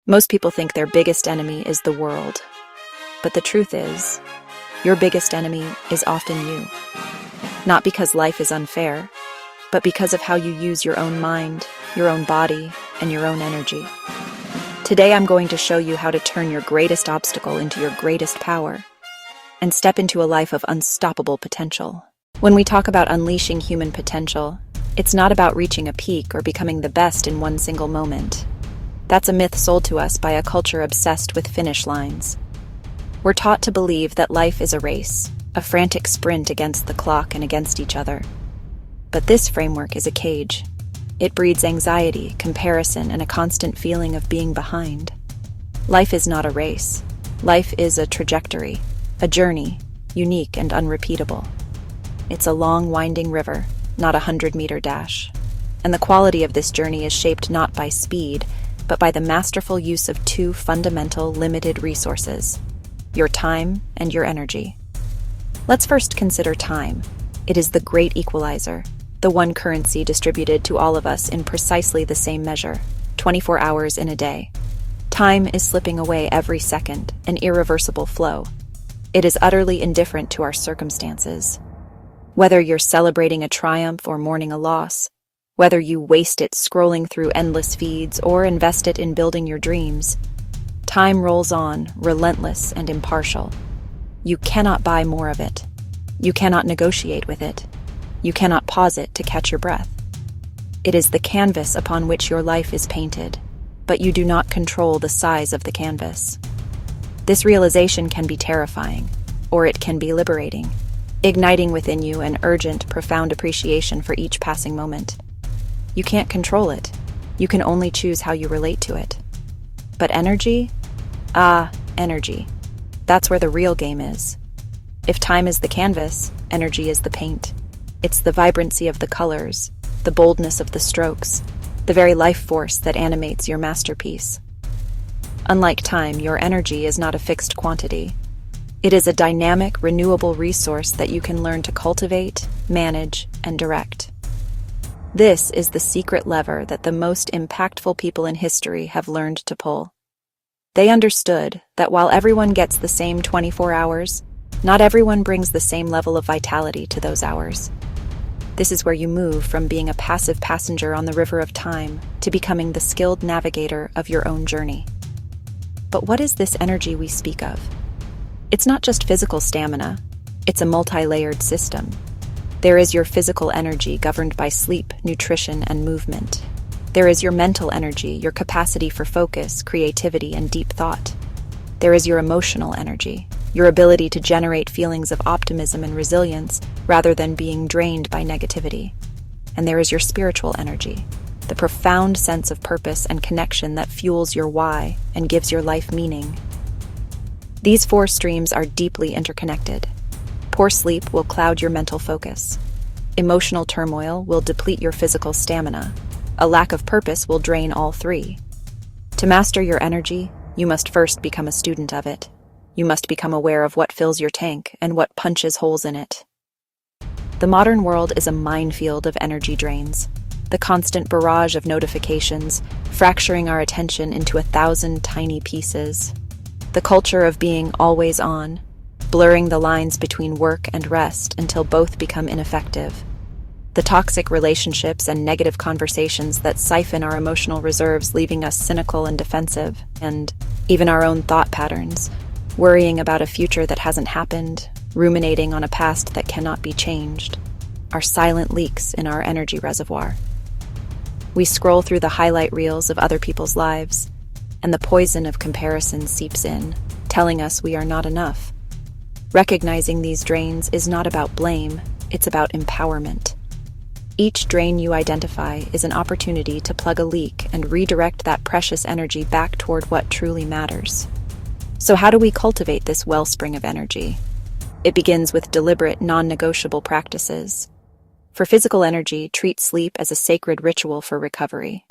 Most people think their biggest enemy is the world. But the truth is, your biggest enemy is often you. Not because life is unfair, but because of how you use your own mind, your own body, and your own energy. Today I'm going to show you how to turn your greatest obstacle into your greatest power and step into a life of unstoppable potential. When we talk about unleashing human potential, it's not about reaching a peak or becoming the best in one single moment. That's a myth sold to us by a culture obsessed with finish lines. We're taught to believe that life is a race, a frantic sprint against the clock and against each other. But this framework is a cage. It breeds anxiety, comparison, and a constant feeling of being behind. Life is not a race. Life is a trajectory, a journey, unique and unrepeatable. It's a long, winding river, not a 100-meter dash. And the quality of this journey is shaped not by speed, but by the masterful use of two fundamental, limited resources: your time and your energy. Let's first consider time. It is the great equalizer, the one currency distributed to all of us in precisely the same measure, 24 hours in a day. Time is slipping away every second, an irreversible flow. It is utterly indifferent to our circumstances. Whether you're celebrating a triumph or mourning a loss, whether you waste it scrolling through endless feeds or invest it in building your dreams, time rolls on, relentless and impartial. You cannot buy more of it. You cannot negotiate with it. You cannot pause it to catch your breath. It is the canvas upon which your life is painted, but you do not control the size of the canvas. This realization can be terrifying, or it can be liberating, igniting within you an urgent, profound appreciation for each passing moment. You can't control it. You can only choose how you relate to it. But energy? Energy. That's where the real game is. If time is the canvas, energy is the paint. It's the vibrancy of the colors, the boldness of the strokes, the very life force that animates your masterpiece. Unlike time, your energy is not a fixed quantity. It is a dynamic, renewable resource that you can learn to cultivate, manage, and direct. This is the secret lever that the most impactful people in history have learned to pull. They understood that while everyone gets the same 24 hours, not everyone brings the same level of vitality to those hours. This is where you move from being a passive passenger on the river of time to becoming the skilled navigator of your own journey. But what is this energy we speak of? It's not just physical stamina, it's a multi-layered system. There is your physical energy governed by sleep, nutrition, and movement. There is your mental energy, your capacity for focus, creativity, and deep thought. There is your emotional energy, your ability to generate feelings of optimism and resilience rather than being drained by negativity. And there is your spiritual energy, the profound sense of purpose and connection that fuels your why and gives your life meaning. These four streams are deeply interconnected. Poor sleep will cloud your mental focus. Emotional turmoil will deplete your physical stamina. A lack of purpose will drain all three. To master your energy, you must first become a student of it. You must become aware of what fills your tank and what punches holes in it. The modern world is a minefield of energy drains. The constant barrage of notifications, fracturing our attention into 1,000 tiny pieces. The culture of being always on, blurring the lines between work and rest until both become ineffective. The toxic relationships and negative conversations that siphon our emotional reserves, leaving us cynical and defensive, and even our own thought patterns, worrying about a future that hasn't happened, ruminating on a past that cannot be changed, are silent leaks in our energy reservoir. We scroll through the highlight reels of other people's lives, and the poison of comparison seeps in, telling us we are not enough. Recognizing these drains is not about blame, it's about empowerment. Each drain you identify is an opportunity to plug a leak and redirect that precious energy back toward what truly matters. So how do we cultivate this wellspring of energy? It begins with deliberate, non-negotiable practices. For physical energy, treat sleep as a sacred ritual for recovery.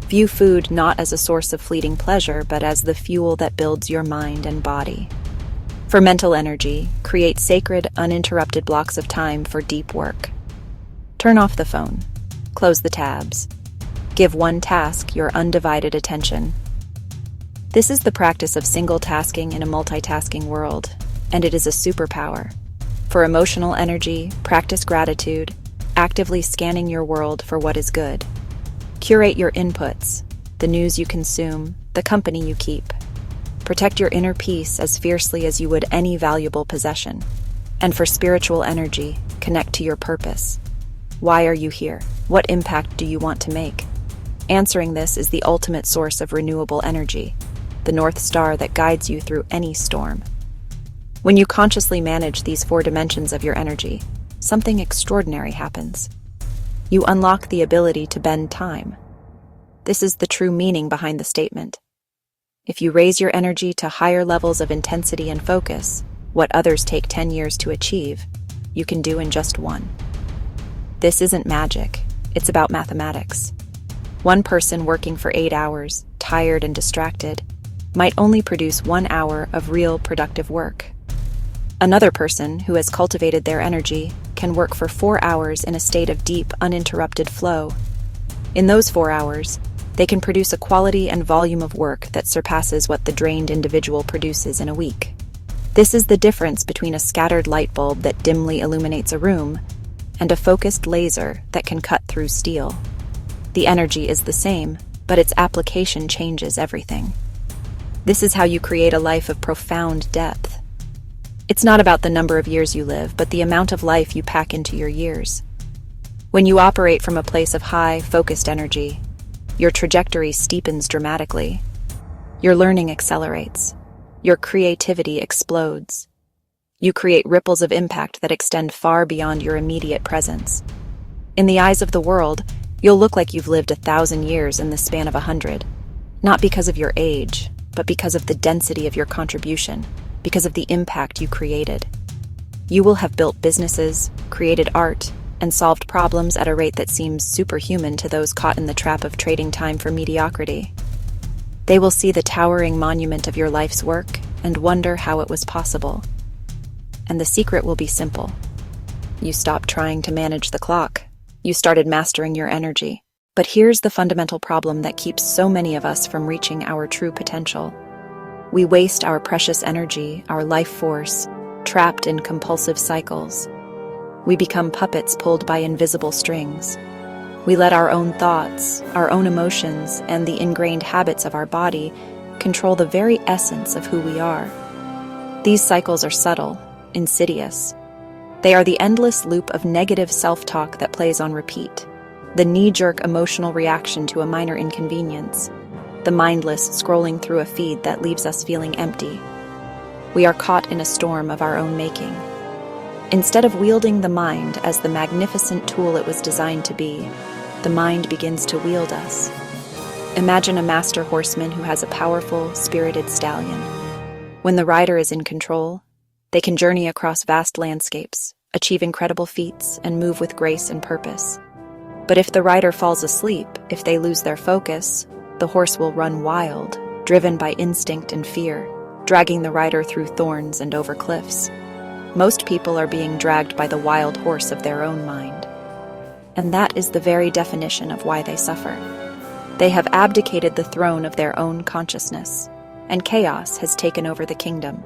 View food not as a source of fleeting pleasure, but as the fuel that builds your mind and body. For mental energy, create sacred, uninterrupted blocks of time for deep work. Turn off the phone. Close the tabs. Give one task your undivided attention. This is the practice of single tasking in a multitasking world, and it is a superpower. For emotional energy, practice gratitude, actively scanning your world for what is good. Curate your inputs, the news you consume, the company you keep. Protect your inner peace as fiercely as you would any valuable possession. And for spiritual energy, connect to your purpose. Why are you here? What impact do you want to make? Answering this is the ultimate source of renewable energy, the North Star that guides you through any storm. When you consciously manage these 4 dimensions of your energy, something extraordinary happens. You unlock the ability to bend time. This is the true meaning behind the statement. If you raise your energy to higher levels of intensity and focus, what others take 10 years to achieve, you can do in just 1. This isn't magic, it's about mathematics. One person working for 8 hours, tired and distracted, might only produce 1 hour of real productive work. Another person who has cultivated their energy can work for 4 hours in a state of deep, uninterrupted flow. In those 4 hours, they can produce a quality and volume of work that surpasses what the drained individual produces in a week. This is the difference between a scattered light bulb that dimly illuminates a room and a focused laser that can cut through steel. The energy is the same, but its application changes everything. This is how you create a life of profound depth. It's not about the number of years you live, but the amount of life you pack into your years. When you operate from a place of high, focused energy, your trajectory steepens dramatically. Your learning accelerates. Your creativity explodes. You create ripples of impact that extend far beyond your immediate presence. In the eyes of the world, you'll look like you've lived 1,000 years in the span of 100, not because of your age, but because of the density of your contribution, because of the impact you created. You will have built businesses, created art, and solved problems at a rate that seems superhuman to those caught in the trap of trading time for mediocrity. They will see the towering monument of your life's work and wonder how it was possible. And the secret will be simple. You stopped trying to manage the clock. You started mastering your energy. But here's the fundamental problem that keeps so many of us from reaching our true potential. We waste our precious energy, our life force, trapped in compulsive cycles. We become puppets pulled by invisible strings. We let our own thoughts, our own emotions, and the ingrained habits of our body control the very essence of who we are. These cycles are subtle, insidious. They are the endless loop of negative self-talk that plays on repeat, the knee-jerk emotional reaction to a minor inconvenience, the mindless scrolling through a feed that leaves us feeling empty. We are caught in a storm of our own making. Instead of wielding the mind as the magnificent tool it was designed to be, the mind begins to wield us. Imagine a master horseman who has a powerful, spirited stallion. When the rider is in control, they can journey across vast landscapes, achieve incredible feats, and move with grace and purpose. But if the rider falls asleep, if they lose their focus, the horse will run wild, driven by instinct and fear, dragging the rider through thorns and over cliffs. Most people are being dragged by the wild horse of their own mind. And that is the very definition of why they suffer. They have abdicated the throne of their own consciousness, and chaos has taken over the kingdom.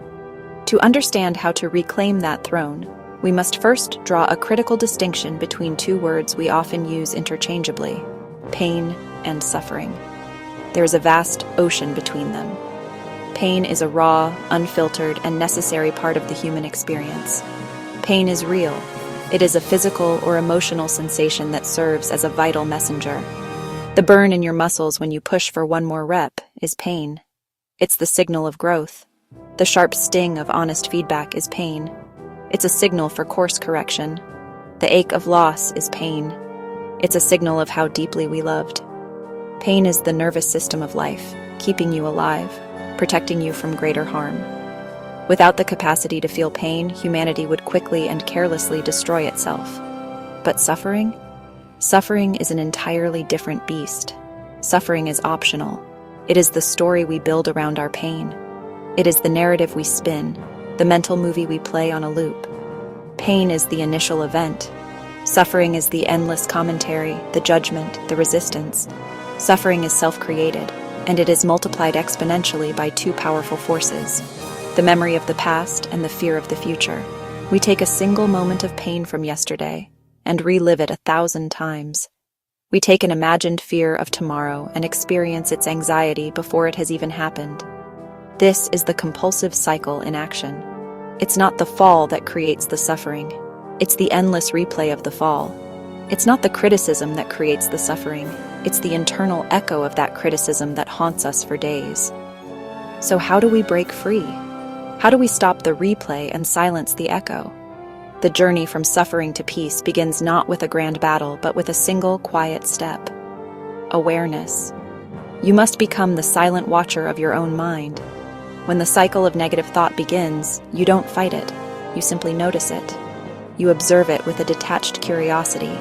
To understand how to reclaim that throne, we must first draw a critical distinction between 2 words we often use interchangeably: pain and suffering. There is a vast ocean between them. Pain is a raw, unfiltered, and necessary part of the human experience. Pain is real. It is a physical or emotional sensation that serves as a vital messenger. The burn in your muscles when you push for 1 more rep is pain. It's the signal of growth. The sharp sting of honest feedback is pain. It's a signal for course correction. The ache of loss is pain. It's a signal of how deeply we loved. Pain is the nervous system of life, keeping you alive, protecting you from greater harm. Without the capacity to feel pain, humanity would quickly and carelessly destroy itself. But suffering? Suffering is an entirely different beast. Suffering is optional. It is the story we build around our pain. It is the narrative we spin, the mental movie we play on a loop. Pain is the initial event. Suffering is the endless commentary, the judgment, the resistance. Suffering is self-created. and it is multiplied exponentially by two powerful forces: the memory of the past and the fear of the future. We take a single moment of pain from yesterday and relive it 1,000 times. We take an imagined fear of tomorrow and experience its anxiety before it has even happened. This is the compulsive cycle in action. It's not the fall that creates the suffering. It's the endless replay of the fall. It's not the criticism that creates the suffering. It's the internal echo of that criticism that haunts us for days. So how do we break free? How do we stop the replay and silence the echo? The journey from suffering to peace begins not with a grand battle, but with a single quiet step: awareness. You must become the silent watcher of your own mind. When the cycle of negative thought begins, you don't fight it. You simply notice it. You observe it with a detached curiosity,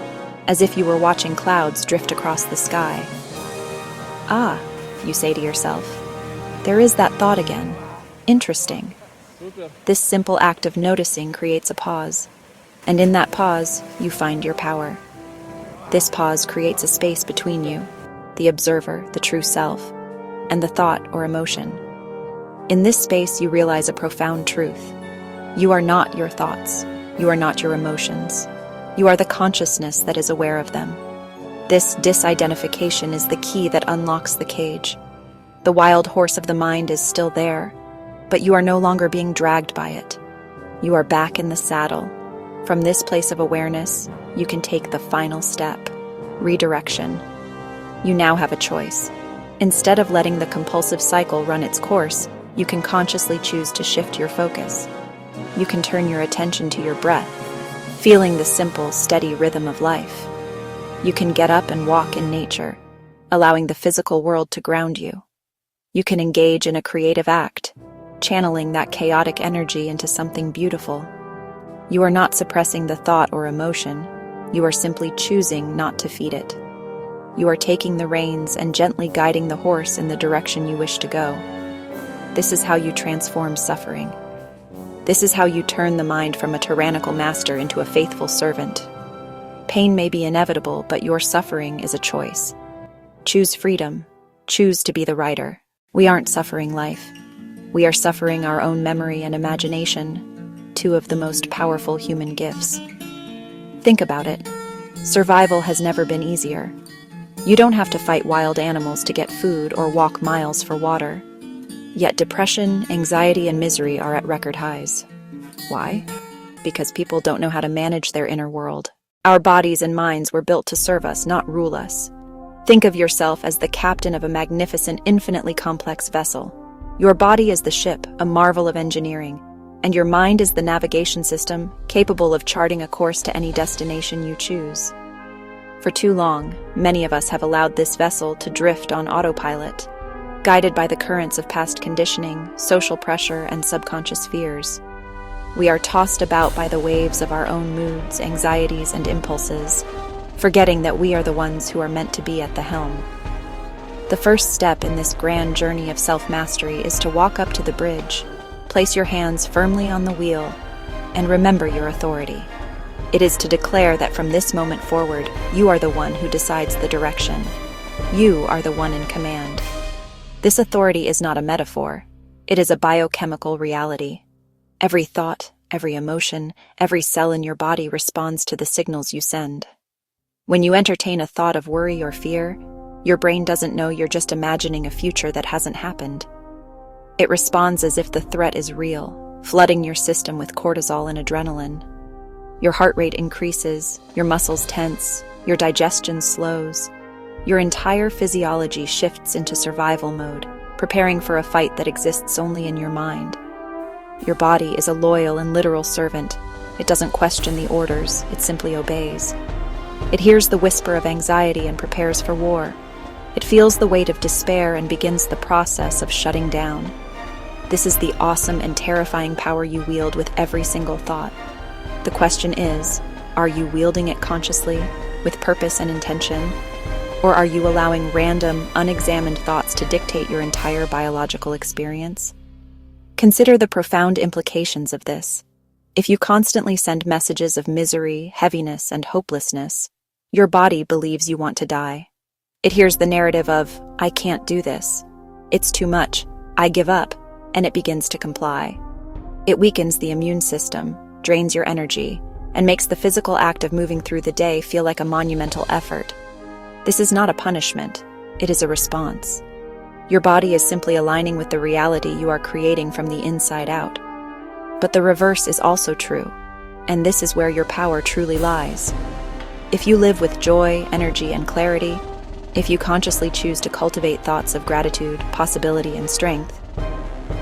as if you were watching clouds drift across the sky. Ah, you say to yourself, there is that thought again. Interesting. This simple act of noticing creates a pause, and in that pause, you find your power. This pause creates a space between you, the observer, the true self, and the thought or emotion. In this space, you realize a profound truth. You are not your thoughts. You are not your emotions. You are the consciousness that is aware of them. This disidentification is the key that unlocks the cage. The wild horse of the mind is still there, but you are no longer being dragged by it. You are back in the saddle. From this place of awareness, you can take the final step: redirection. You now have a choice. Instead of letting the compulsive cycle run its course, you can consciously choose to shift your focus. You can turn your attention to your breath, feeling the simple, steady rhythm of life. You can get up and walk in nature, allowing the physical world to ground you. You can engage in a creative act, channeling that chaotic energy into something beautiful. You are not suppressing the thought or emotion. You are simply choosing not to feed it. You are taking the reins and gently guiding the horse in the direction you wish to go. This is how you transform suffering. This is how you turn the mind from a tyrannical master into a faithful servant. Pain may be inevitable, but your suffering is a choice. Choose freedom. Choose to be the rider. We aren't suffering life. We are suffering our own memory and imagination, two of the most powerful human gifts. Think about it. Survival has never been easier. You don't have to fight wild animals to get food or walk miles for water. Yet depression, anxiety, and misery are at record highs. Why? Because people don't know how to manage their inner world. Our bodies and minds were built to serve us, not rule us. Think of yourself as the captain of a magnificent, infinitely complex vessel. Your body is the ship, a marvel of engineering, and your mind is the navigation system, capable of charting a course to any destination you choose. For too long, many of us have allowed this vessel to drift on autopilot, guided by the currents of past conditioning, social pressure, and subconscious fears. We are tossed about by the waves of our own moods, anxieties, and impulses, forgetting that we are the ones who are meant to be at the helm. The first step in this grand journey of self-mastery is to walk up to the bridge, place your hands firmly on the wheel, and remember your authority. It is to declare that from this moment forward, you are the one who decides the direction. You are the one in command. This authority is not a metaphor. It is a biochemical reality. Every thought, every emotion, every cell in your body responds to the signals you send. When you entertain a thought of worry or fear, your brain doesn't know you're just imagining a future that hasn't happened. It responds as if the threat is real, flooding your system with cortisol and adrenaline. Your heart rate increases, your muscles tense, your digestion slows. Your entire physiology shifts into survival mode, preparing for a fight that exists only in your mind. Your body is a loyal and literal servant. It doesn't question the orders, it simply obeys. It hears the whisper of anxiety and prepares for war. It feels the weight of despair and begins the process of shutting down. This is the awesome and terrifying power you wield with every single thought. The question is, are you wielding it consciously, with purpose and intention? Or are you allowing random, unexamined thoughts to dictate your entire biological experience? Consider the profound implications of this. If you constantly send messages of misery, heaviness, and hopelessness, your body believes you want to die. It hears the narrative of, "I can't do this," "It's too much. I give up," and it begins to comply. It weakens the immune system, drains your energy, and makes the physical act of moving through the day feel like a monumental effort. This is not a punishment, it is a response. Your body is simply aligning with the reality you are creating from the inside out. But the reverse is also true, and this is where your power truly lies. If you live with joy, energy, and clarity, if you consciously choose to cultivate thoughts of gratitude, possibility, and strength,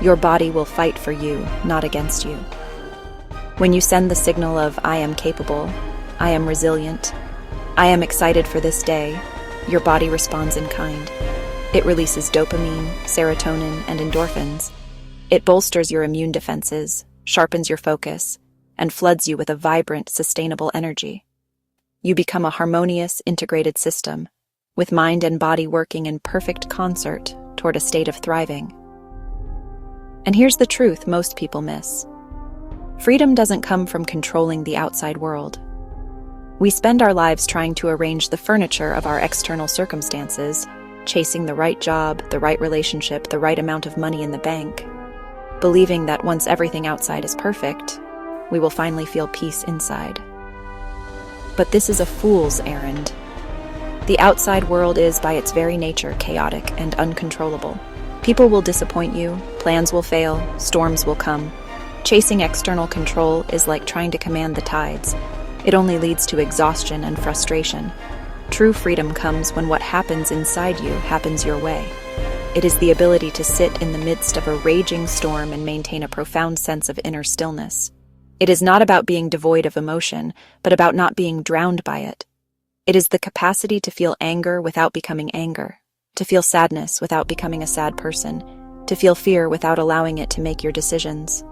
your body will fight for you, not against you. When you send the signal of "I am capable," "I am resilient," "I am excited for this day," your body responds in kind. It releases dopamine, serotonin, and endorphins. It bolsters your immune defenses, sharpens your focus, and floods you with a vibrant, sustainable energy. You become a harmonious, integrated system, with mind and body working in perfect concert toward a state of thriving. And here's the truth most people miss. Freedom doesn't come from controlling the outside world. We spend our lives trying to arrange the furniture of our external circumstances, chasing the right job, the right relationship, the right amount of money in the bank, believing that once everything outside is perfect, we will finally feel peace inside. But this is a fool's errand. The outside world is, by its very nature, chaotic and uncontrollable. People will disappoint you, plans will fail, storms will come. Chasing external control is like trying to command the tides. It only leads to exhaustion and frustration. True freedom comes when what happens inside you happens your way. It is the ability to sit in the midst of a raging storm and maintain a profound sense of inner stillness. It is not about being devoid of emotion, but about not being drowned by it. It is the capacity to feel anger without becoming anger, to feel sadness without becoming a sad person, to feel fear without allowing it to make your decisions.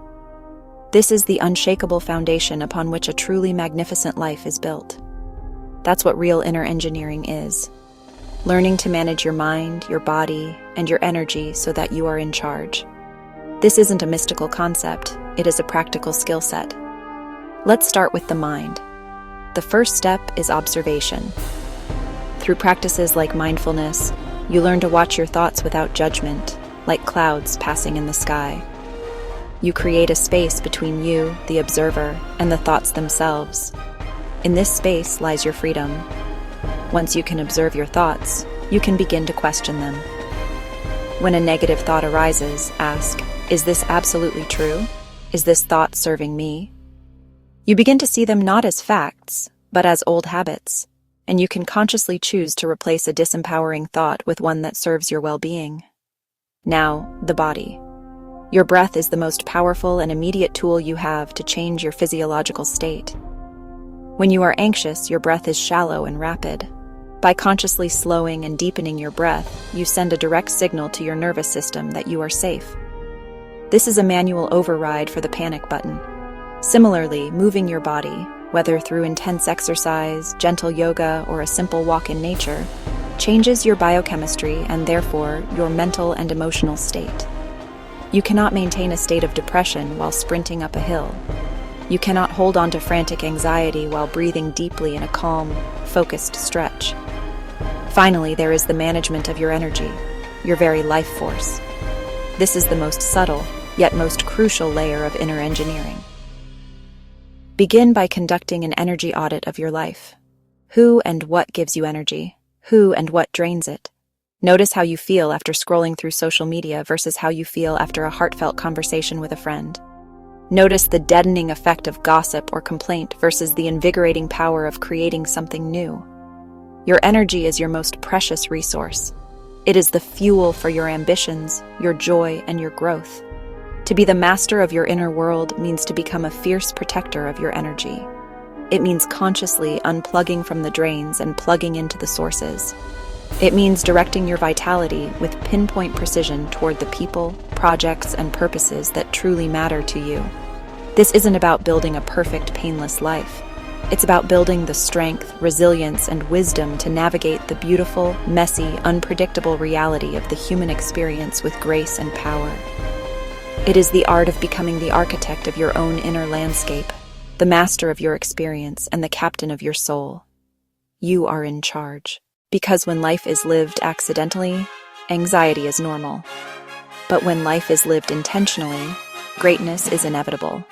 This is the unshakable foundation upon which a truly magnificent life is built. That's what real inner engineering is. Learning to manage your mind, your body, and your energy so that you are in charge. This isn't a mystical concept, it is a practical skill set. Let's start with the mind. The first step is observation. Through practices like mindfulness, you learn to watch your thoughts without judgment, like clouds passing in the sky. You create a space between you, the observer, and the thoughts themselves. In this space lies your freedom. Once you can observe your thoughts, you can begin to question them. When a negative thought arises, ask, "Is this absolutely true? Is this thought serving me?" You begin to see them not as facts, but as old habits, and you can consciously choose to replace a disempowering thought with one that serves your well-being. Now, the body. Your breath is the most powerful and immediate tool you have to change your physiological state. When you are anxious, your breath is shallow and rapid. By consciously slowing and deepening your breath, you send a direct signal to your nervous system that you are safe. This is a manual override for the panic button. Similarly, moving your body, whether through intense exercise, gentle yoga, or a simple walk in nature, changes your biochemistry and therefore your mental and emotional state. You cannot maintain a state of depression while sprinting up a hill. You cannot hold on to frantic anxiety while breathing deeply in a calm, focused stretch. Finally, there is the management of your energy, your very life force. This is the most subtle, yet most crucial layer of inner engineering. Begin by conducting an energy audit of your life. Who and what gives you energy? Who and what drains it? Notice how you feel after scrolling through social media versus how you feel after a heartfelt conversation with a friend. Notice the deadening effect of gossip or complaint versus the invigorating power of creating something new. Your energy is your most precious resource. It is the fuel for your ambitions, your joy, and your growth. To be the master of your inner world means to become a fierce protector of your energy. It means consciously unplugging from the drains and plugging into the sources. It means directing your vitality with pinpoint precision toward the people, projects, and purposes that truly matter to you. This isn't about building a perfect, painless life. It's about building the strength, resilience, and wisdom to navigate the beautiful, messy, unpredictable reality of the human experience with grace and power. It is the art of becoming the architect of your own inner landscape, the master of your experience, and the captain of your soul. You are in charge. Because when life is lived accidentally, Anxiety is normal. But when life is lived intentionally, greatness is inevitable.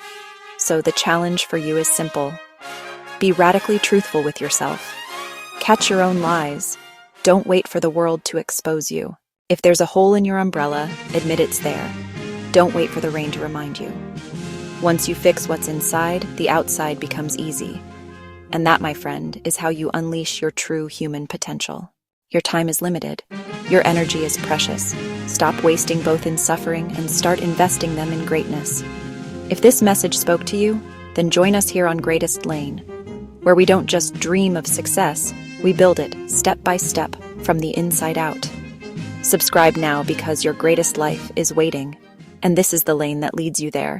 So the challenge for you is simple. Be radically truthful with yourself. Catch your own lies. Don't wait for the world to expose you. If there's a hole in your umbrella, admit it's there. Don't wait for the rain to remind you. Once you fix what's inside, the outside becomes easy. And that, my friend, is how you unleash your true human potential. Your time is limited. Your energy is precious. Stop wasting both in suffering and start investing them in greatness. If this message spoke to you, then join us here on Greatest Lane, where we don't just dream of success, we build it step by step from the inside out. Subscribe now because your greatest life is waiting, and this is the lane that leads you there.